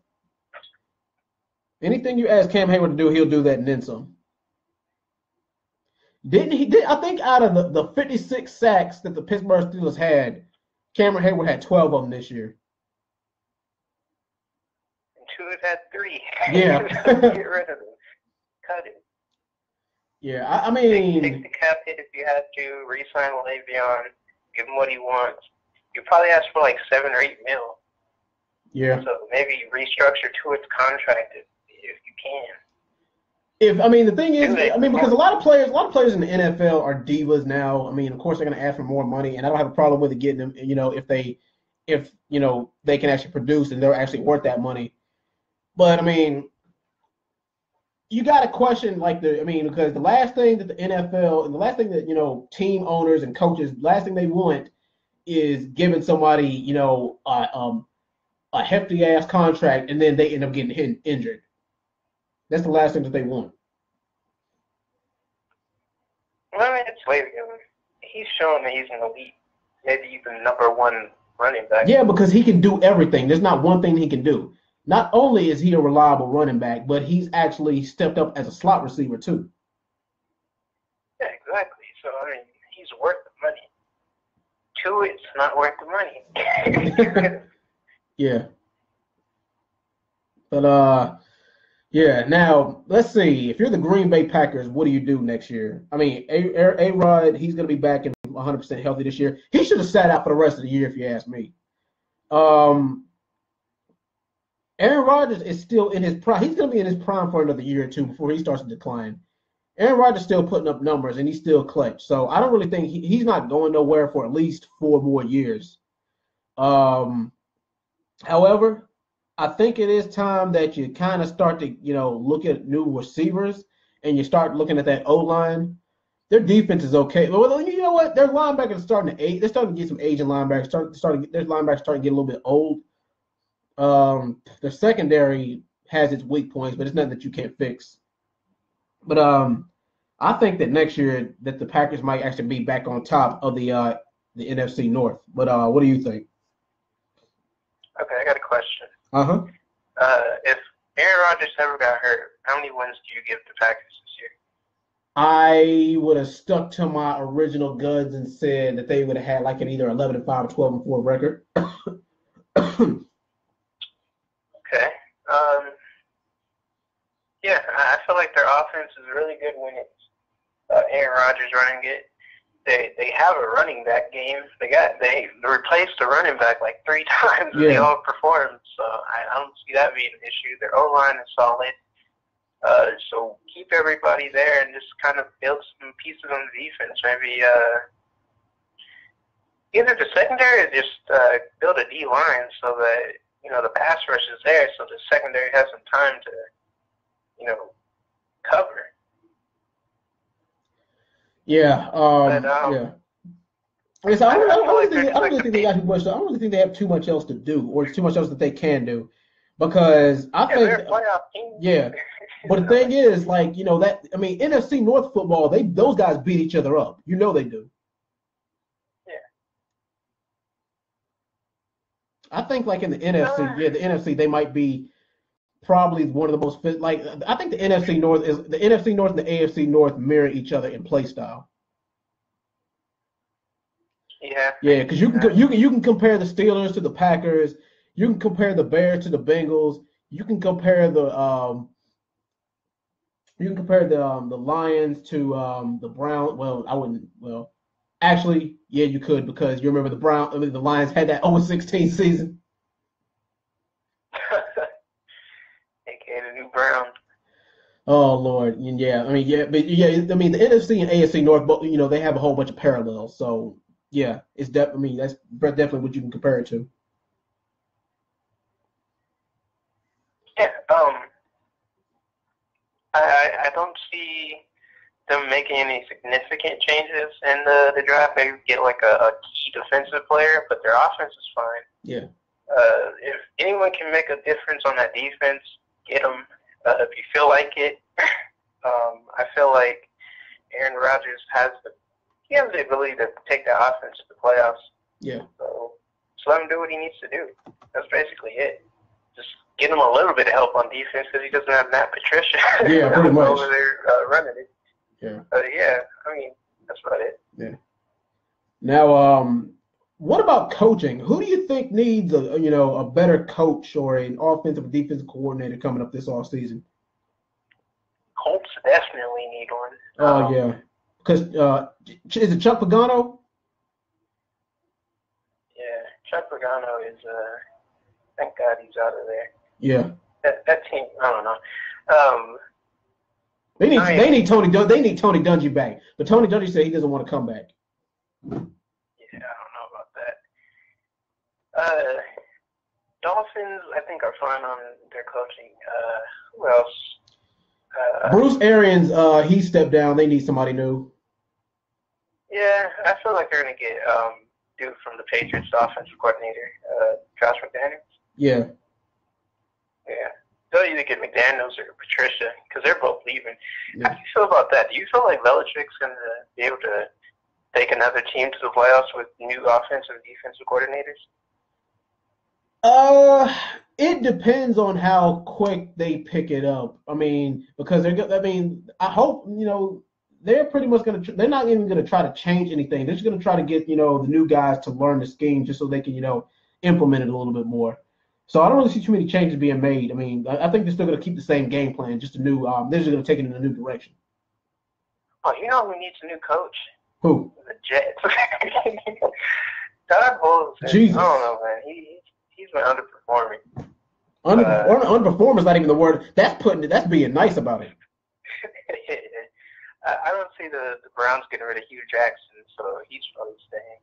Anything you ask Cam Hayward to do, he'll do that and then some. I think out of the 56 sacks that the Pittsburgh Steelers had, Cameron Hayward had 12 of them this year. And Tua's had 3. Yeah. Get rid of him. Cut it. Yeah, Take the cap hit if you had to, re-sign Le'Veon, give him what he wants. You probably ask for like 7 or 8 mil. Yeah. So maybe restructure Tua's contract if you can. The thing is, because a lot of players in the NFL are divas now. Of course they're going to ask for more money, and I don't have a problem with it getting them. If they can actually produce and they're actually worth that money. But you got to question because the last thing that the NFL and the last thing that team owners and coaches, last thing they want is giving somebody a hefty ass contract and then they end up getting injured. That's the last thing that they want. It's Le'Veon. He's shown that he's an elite, maybe even number 1 running back. Yeah, because he can do everything. There's not one thing he can do. Not only is he a reliable running back, but he's actually stepped up as a slot receiver too. Yeah, exactly. So he's worth the money. Tua's not worth the money. Yeah. But yeah. Now let's see. If you're the Green Bay Packers, what do you do next year? A-Rod, he's going to be back and 100% healthy this year. He should have sat out for the rest of the year, if you ask me. Aaron Rodgers is still in his prime. He's going to be in his prime for another year or two before he starts to decline. Aaron Rodgers is still putting up numbers, and he's still clutch. So I don't really think he's not going nowhere for at least 4 more years. However, I think it is time that you kind of start to, look at new receivers, and you start looking at that O-line. Their defense is okay. Well, you know what? Their linebackers are starting to age. They're starting to get some aging linebackers. Their linebackers starting to get a little bit old. Their secondary has its weak points, but it's nothing that you can't fix. But I think that next year that the Packers might actually be back on top of the NFC North. But what do you think? Okay, I got a question. Uh-huh. If Aaron Rodgers ever got hurt, how many wins do you give the Packers this year? I would have stuck to my original guns and said that they would have had like an either 11-5 or 12-4 record. Okay. Yeah, I feel like their offense is really good when it's Aaron Rodgers running it. they have a running back game. They replaced the running back like 3 times and they all performed. So I don't see that being an issue. Their O-line is solid. So keep everybody there and just kind of build some pieces on the defense. Maybe either the secondary or just build a D-line so that, the pass rush is there so the secondary has some time to, cover. Yeah. Yeah. I don't really think they got too much. I don't really think they have too much else to do, or too much else that they can do, because I think they're a playoff team. Yeah, but the thing is, NFC North football, those guys beat each other up. They do. Yeah. I think in the NFC, the NFC they might be probably one of the most fit. I think the NFC North and the AFC North mirror each other in play style. Yeah. Yeah, because you can compare the Steelers to the Packers. You can compare the Bears to the Bengals. You can compare the Lions to the Browns. Well, I wouldn't. Well, actually, yeah, you could, because you remember the Lions had that 0-16 season. AKA the new Browns. Oh Lord, yeah. The NFC and AFC North, they have a whole bunch of parallels. So yeah, that's definitely what you can compare it to. Yeah. I don't see them making any significant changes in the draft. Maybe get a key defensive player, but their offense is fine. Yeah. If anyone can make a difference on that defense, get them. If you feel like it, I feel like Aaron Rodgers has the ability to take that offense to the playoffs. Yeah. So let him do what he needs to do. That's basically it. Just get him a little bit of help on defense because he doesn't have Matt Patricia. Yeah, pretty much. Over there running it. Yeah. That's about it. Yeah. Now, what about coaching? Who do you think needs a better coach or an offensive or defensive coordinator coming up this offseason? Colts definitely need one. Oh, yeah. Because is it Chuck Pagano? Yeah, Chuck Pagano is, thank God he's out of there. Yeah. That team, I don't know. They need Tony Dungy back. But Tony Dungy said he doesn't want to come back. Yeah, I don't know about that. Dolphins, I think, are fine on their coaching. Who else? Bruce Arians, he stepped down. They need somebody new. Yeah, I feel like they're going to get dude from the Patriots, the offensive coordinator, Josh McDaniels. Yeah. Yeah. They'll either get McDaniels or Patricia because they're both leaving. Yeah. How do you feel about that? Do you feel like Belichick's going to be able to take another team to the playoffs with new offensive and defensive coordinators? It depends on how quick they pick it up. Because I hope, they're pretty much they're not even going to try to change anything. They're just going to try to get, the new guys to learn the scheme just so they can, implement it a little bit more. So I don't really see too many changes being made. I think they're still going to keep the same game plan, just a new. They're just going to take it in a new direction. Oh, you know who needs a new coach? Who? The Jets. Todd Bowles. Jesus. I don't know, man. He's been underperforming. Underperform is not even the word. That's being nice about it. I don't see the Browns getting rid of Hugh Jackson, so he's probably staying.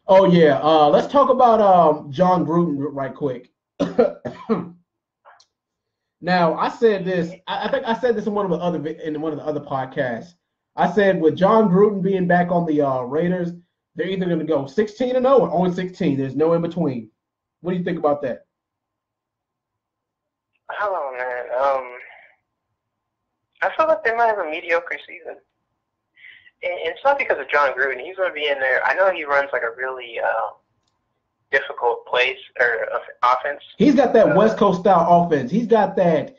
Oh yeah. Let's talk about John Gruden right quick. Now, I said this. I think I said this in one of the other podcasts. I said with John Gruden being back on the Raiders, they're either going to go 16-0 or 0-16. There's no in between. What do you think about that? Oh man, I feel like they might have a mediocre season. And it's not because of John Gruden. He's going to be in there. I know he runs like a really difficult place or offense. He's got that West Coast style offense. He's got that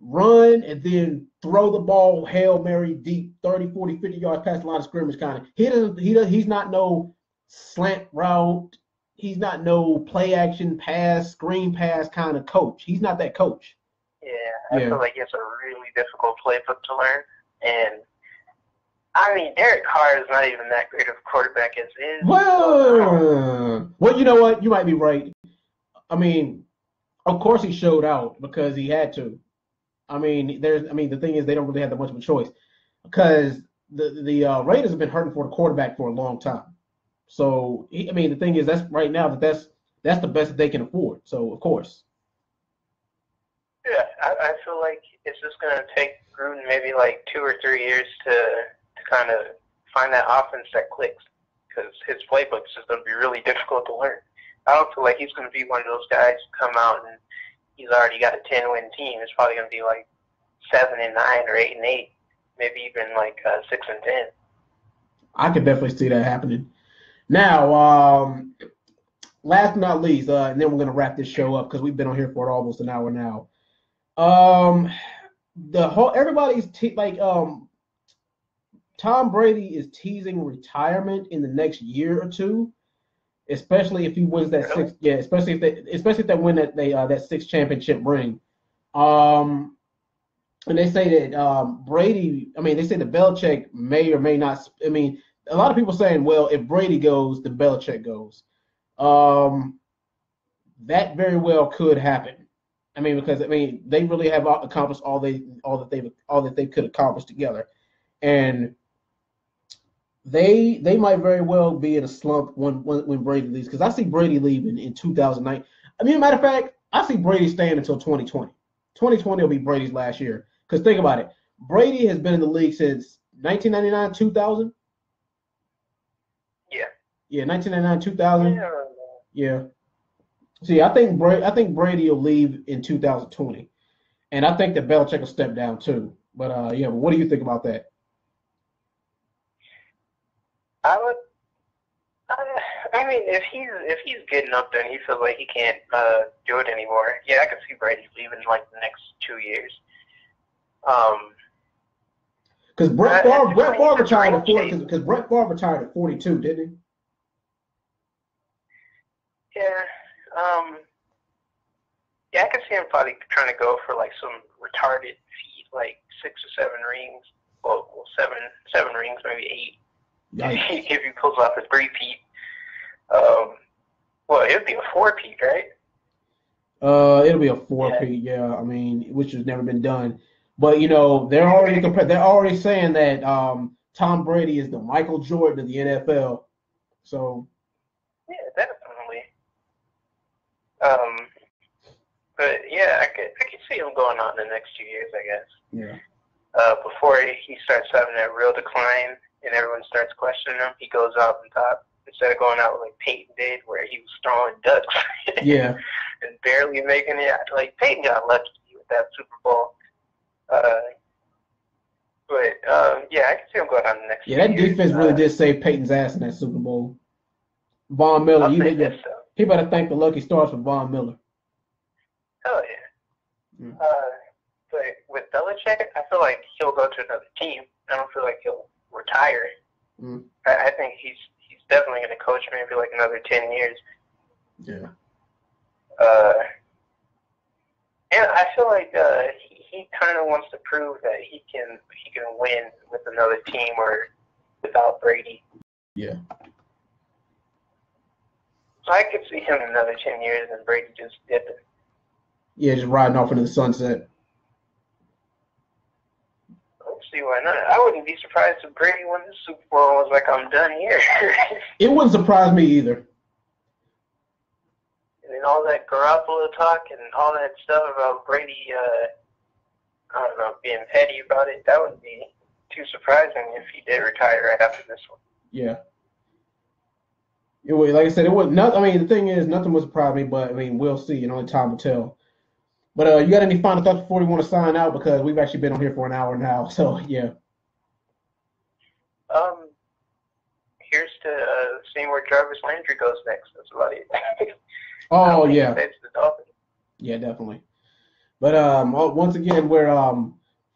run and then throw the ball, Hail Mary deep, 30, 40, 50 yards past the line of scrimmage kind of. He's not no slant route. He's not no play action pass, screen pass kind of coach. He's not that coach. Yeah, I feel like it's a really difficult playbook to learn. And I mean, Derek Carr is not even that great of a quarterback as is. Well, you know what? You might be right. I mean, of course he showed out because he had to. I mean, the thing is they don't really have that much of a choice because the Raiders have been hurting for the quarterback for a long time. So the thing is that's right now that's the best that they can afford. So of course. Yeah, I feel like it's just gonna take Gruden maybe like 2 or 3 years to kind of find that offense that clicks because his playbook is just gonna be really difficult to learn. I don't feel like he's gonna be one of those guys who come out and he's already got a 10-win team. It's probably gonna be like 7-9 or 8-8, maybe even like 6-10. I could definitely see that happening. Now, last but not least, and then we're gonna wrap this show up because we've been on here for almost an hour now. The whole everybody's Tom Brady is teasing retirement in the next year or two, especially if he wins that sixth. Yeah, especially if they win that sixth championship ring. And they say that Brady. I mean, they say that Belichick may or may not. I mean, a lot of people saying, well, if Brady goes, then Belichick goes. That very well could happen. I mean, because they really have accomplished all that they could accomplish together, and they might very well be in a slump when Brady leaves. Because I see Brady leaving in 2009. I mean, matter of fact, I see Brady staying until 2020. 2020 will be Brady's last year. Because think about it, Brady has been in the league since 1999, 2000. Yeah. Yeah, 1999, 2000. Yeah. See, I think Brady will leave in 2020, and I think that Belichick will step down too. But yeah, but what do you think about that? I mean, if he's good enough, then he feels like he can't do it anymore. Yeah, I can see Brady leaving like the next 2 years. Because Brett Favre retired at 40. Because Brett Favre retired at 42, didn't he? Yeah. Yeah, I can see him probably trying to go for like some retarded feat, like 6 or 7 rings. Well, seven rings, maybe 8. Yikes. If he pulls off a 3-peat. Well, it'd be a 4-peat, right? It'll be a 4-peat, yeah. I mean, which has never been done. But they're already saying that Tom Brady is the Michael Jordan of the NFL. So. Yeah, definitely. But yeah, I could see him going on in the next 2 years, I guess. Yeah. Before he starts having that real decline and everyone starts questioning him, he goes out on top instead of going out like Peyton did, where he was throwing ducks. Yeah. And barely making it. Like Peyton got lucky with that Super Bowl. Yeah, I can see him going on the next. Yeah, that defense really did save Peyton's ass in that Super Bowl. Von Miller, he better thank the lucky stars for Von Miller. Hell yeah. But with Belichick, I feel like he'll go to another team. I don't feel like he'll retire. I think he's definitely going to coach maybe like another 10 years. Yeah. And I feel like he kind of wants to prove that he can win with another team or without Brady. Yeah. So I could see him in another 10 years and Brady just dipping. Yeah, just riding off into the sunset. Let's see why not. I wouldn't be surprised if Brady won the Super Bowl and was like, I'm done here. It wouldn't surprise me either. And then all that Garoppolo talk and all that stuff about Brady, I don't know, being petty about it, that wouldn't be too surprising if he did retire right after this one. Yeah. It would, like I said, it would not. I mean, the thing is, nothing would surprise me, but I mean, we'll see. Only time will tell. But you got any final thoughts before you want to sign out? Because we've actually been on here for an hour now. So yeah. Here's to seeing where Jarvis Landry goes next. That's about it. Oh yeah. That's the Dolphins. Yeah, definitely. But once again, we're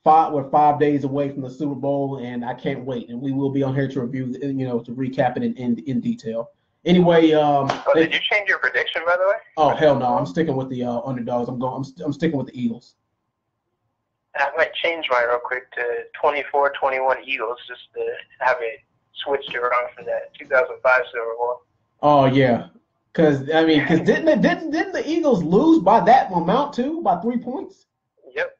5 days away from the Super Bowl, and I can't wait. And we will be on here to review, to recap it in detail. Anyway, did you change your prediction, by the way? Oh hell no! I'm sticking with the underdogs. I'm sticking with the Eagles. I might change mine real quick to 24-21 Eagles just to have it switched around from that 2005 Super Bowl. Oh yeah, because didn't the Eagles lose by that amount too, by 3 points? Yep,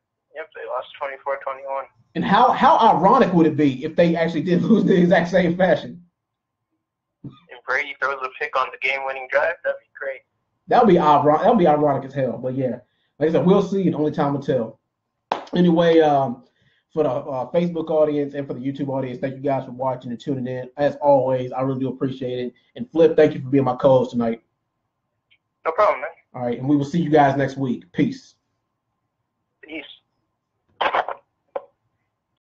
they lost 24-21. And how ironic would it be if they actually did lose the exact same fashion? And Brady throws a pick on the game-winning drive. That'd be great. That would be ironic. That would be ironic as hell. But yeah, like I said, we'll see. And only time will tell. Anyway, for the Facebook audience and for the YouTube audience, thank you guys for watching and tuning in. As always, I really do appreciate it. And Flip, thank you for being my co-host tonight. No problem, man. All right, and we will see you guys next week. Peace.